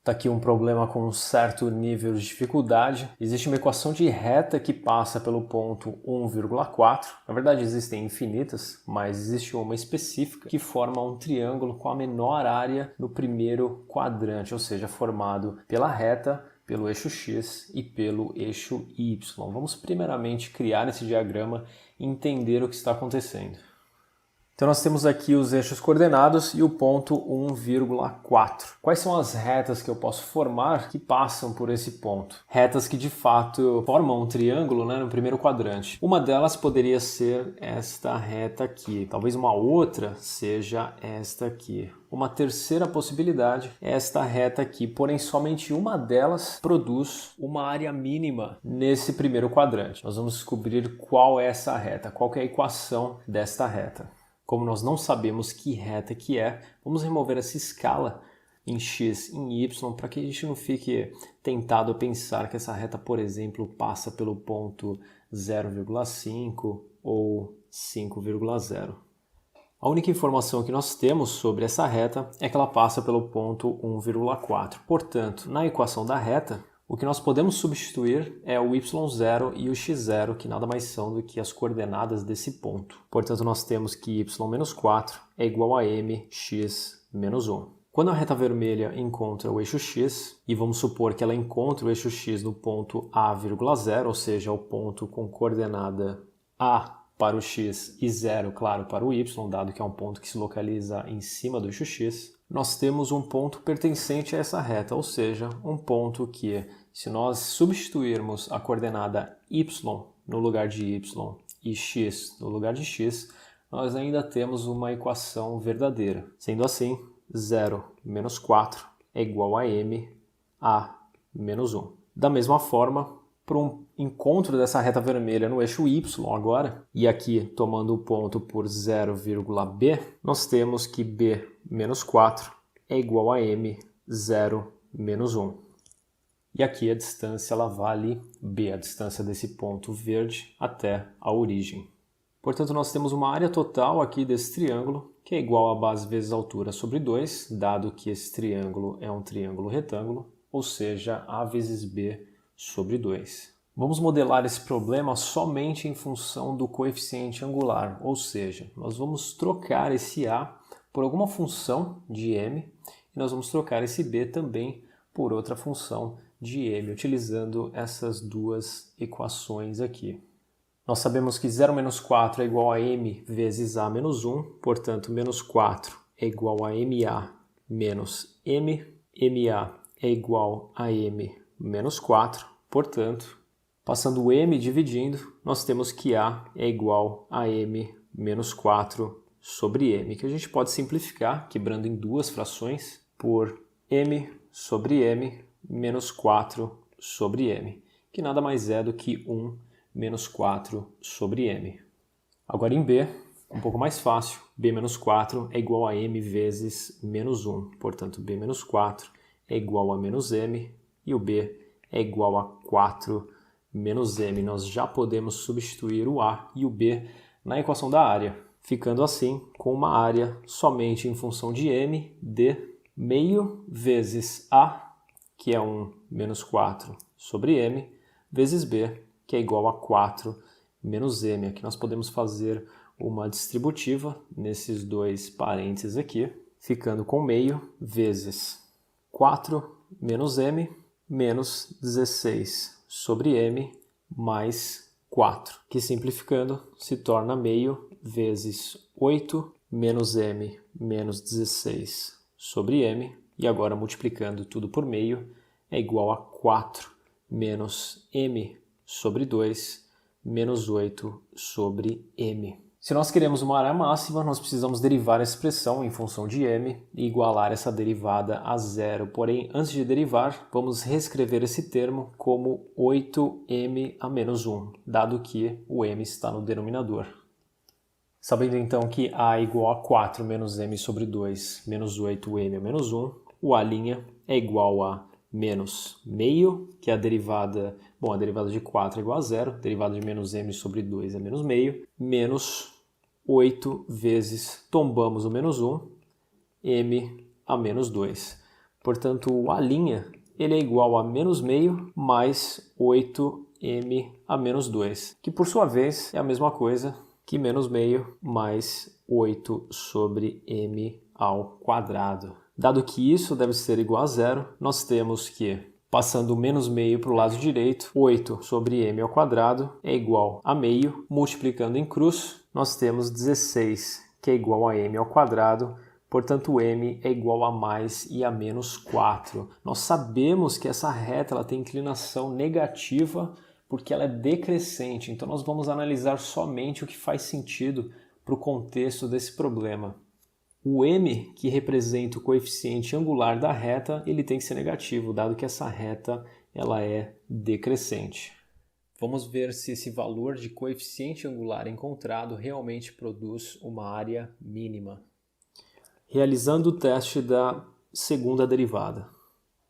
Está aqui um problema com um certo nível de dificuldade. Existe uma equação de reta que passa pelo ponto 1,4. Na verdade existem infinitas, mas existe uma específica que forma um triângulo com a menor área no primeiro quadrante, ou seja, formado pela reta, pelo eixo x e pelo eixo y. Vamos primeiramente criar esse diagrama e entender o que está acontecendo. Então nós temos aqui os eixos coordenados e o ponto 1,4. Quais são as retas que eu posso formar que passam por esse ponto? Retas que de fato formam um triângulo, no primeiro quadrante. Uma delas poderia ser esta reta aqui. Talvez uma outra seja esta aqui. Uma terceira possibilidade é esta reta aqui, porém somente uma delas produz uma área mínima nesse primeiro quadrante. Nós vamos descobrir qual é essa reta, qual que é a equação desta reta. Como nós não sabemos que reta que é, vamos remover essa escala em x e em y para que a gente não fique tentado a pensar que essa reta, por exemplo, passa pelo ponto 0,5 ou 5,0. A única informação que nós temos sobre essa reta é que ela passa pelo ponto 1,4. Portanto, na equação da reta, o que nós podemos substituir é o y0 e o x0, que nada mais são do que as coordenadas desse ponto. Portanto, nós temos que y-4 é igual a mx menos 1. Quando a reta vermelha encontra o eixo x, e vamos supor que ela encontra o eixo x no ponto a,0, ou seja, o ponto com coordenada a para o x e 0, claro, para o y, dado que é um ponto que se localiza em cima do eixo x, nós temos um ponto pertencente a essa reta, ou seja, um ponto que, se nós substituirmos a coordenada y no lugar de y e x no lugar de x, nós ainda temos uma equação verdadeira. Sendo assim, 0 menos 4 é igual a m a menos 1. Da mesma forma, para um encontro dessa reta vermelha no eixo y agora, e aqui tomando o ponto por 0,b, nós temos que b menos 4 é igual a m 0 menos 1. E aqui a distância ela vale b, a distância desse ponto verde até a origem. Portanto, nós temos uma área total aqui desse triângulo, que é igual a base vezes altura sobre 2, dado que esse triângulo é um triângulo retângulo, ou seja, a vezes b sobre 2. Vamos modelar esse problema somente em função do coeficiente angular, ou seja, nós vamos trocar esse a por alguma função de m e nós vamos trocar esse b também por outra função de m, utilizando essas duas equações aqui. Nós sabemos que 0 menos 4 é igual a m vezes a menos 1, portanto, menos 4 é igual a ma menos m, ma é igual a m menos 4, portanto, passando o m dividindo, nós temos que a é igual a m menos 4 sobre m, que a gente pode simplificar, quebrando em duas frações, por m sobre m menos 4 sobre m, que nada mais é do que 1 menos 4 sobre m. Agora em b, um pouco mais fácil, b menos 4 é igual a m vezes menos 1, portanto b menos 4 é igual a menos m e o b é igual a 4 menos m. Nós já podemos substituir o a e o b na equação da área, ficando assim com uma área somente em função de m de meio vezes a, que é 1 menos 4 sobre m, vezes b, que é igual a 4 menos m. Aqui nós podemos fazer uma distributiva nesses dois parênteses aqui, ficando com meio vezes 4 menos m menos 16 sobre m mais 4, que simplificando se torna meio vezes 8 menos m menos 16 sobre m, e agora multiplicando tudo por meio é igual a 4 menos m sobre 2 menos 8 sobre m. Se nós queremos uma área máxima, nós precisamos derivar essa expressão em função de m e igualar essa derivada a zero. Porém, antes de derivar, vamos reescrever esse termo como 8m a menos 1, dado que o m está no denominador. Sabendo então que a é igual a 4 menos m sobre 2 menos 8m a menos 1, o a' é igual a menos meio, que é a derivada de 4 é igual a zero, derivada de menos m sobre 2 é menos meio, menos 8 vezes, tombamos o menos 1, m a menos 2. Portanto, o A' ele é igual a menos meio mais 8m a menos 2, que por sua vez é a mesma coisa que menos meio mais 8 sobre m ao quadrado. Dado que isso deve ser igual a zero, nós temos que, passando o menos meio para o lado direito, 8 sobre m ao quadrado é igual a meio, multiplicando em cruz, nós temos 16, que é igual a m ao quadrado, portanto m é igual a mais e a menos 4. Nós sabemos que essa reta ela tem inclinação negativa porque ela é decrescente, então nós vamos analisar somente o que faz sentido para o contexto desse problema. O m, que representa o coeficiente angular da reta, ele tem que ser negativo, dado que essa reta ela é decrescente. Vamos ver se esse valor de coeficiente angular encontrado realmente produz uma área mínima. Realizando o teste da segunda derivada.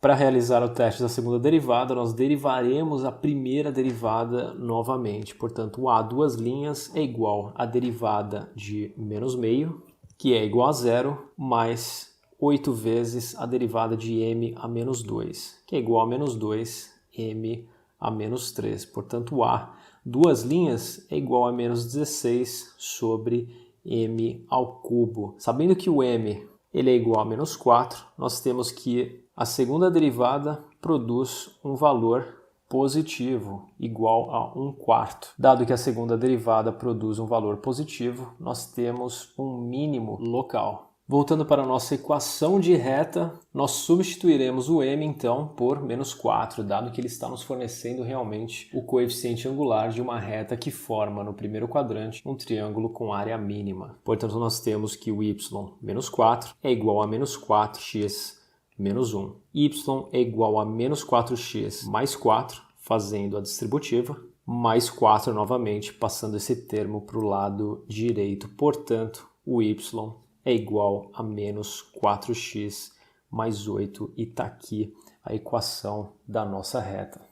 Para realizar o teste da segunda derivada, nós derivaremos a primeira derivada novamente. Portanto, o A duas linhas é igual à derivada de menos meio, que é igual a zero, mais 8 vezes a derivada de m a menos 2, que é igual a menos 2m a menos 3. Portanto, o A duas linhas é igual a menos 16 sobre m ao cubo. Sabendo que o m ele é igual a menos 4, nós temos que a segunda derivada produz um valor positivo, igual a 1/4. Dado que a segunda derivada produz um valor positivo, nós temos um mínimo local. Voltando para a nossa equação de reta, nós substituiremos o m, então, por menos 4, dado que ele está nos fornecendo realmente o coeficiente angular de uma reta que forma, no primeiro quadrante, um triângulo com área mínima. Portanto, nós temos que o y, menos 4, é igual a menos 4x menos 1. Y é igual a menos 4x mais 4, fazendo a distributiva, mais 4 novamente, passando esse termo para o lado direito. Portanto, o y é igual a menos 4x mais 8 e está aqui a equação da nossa reta.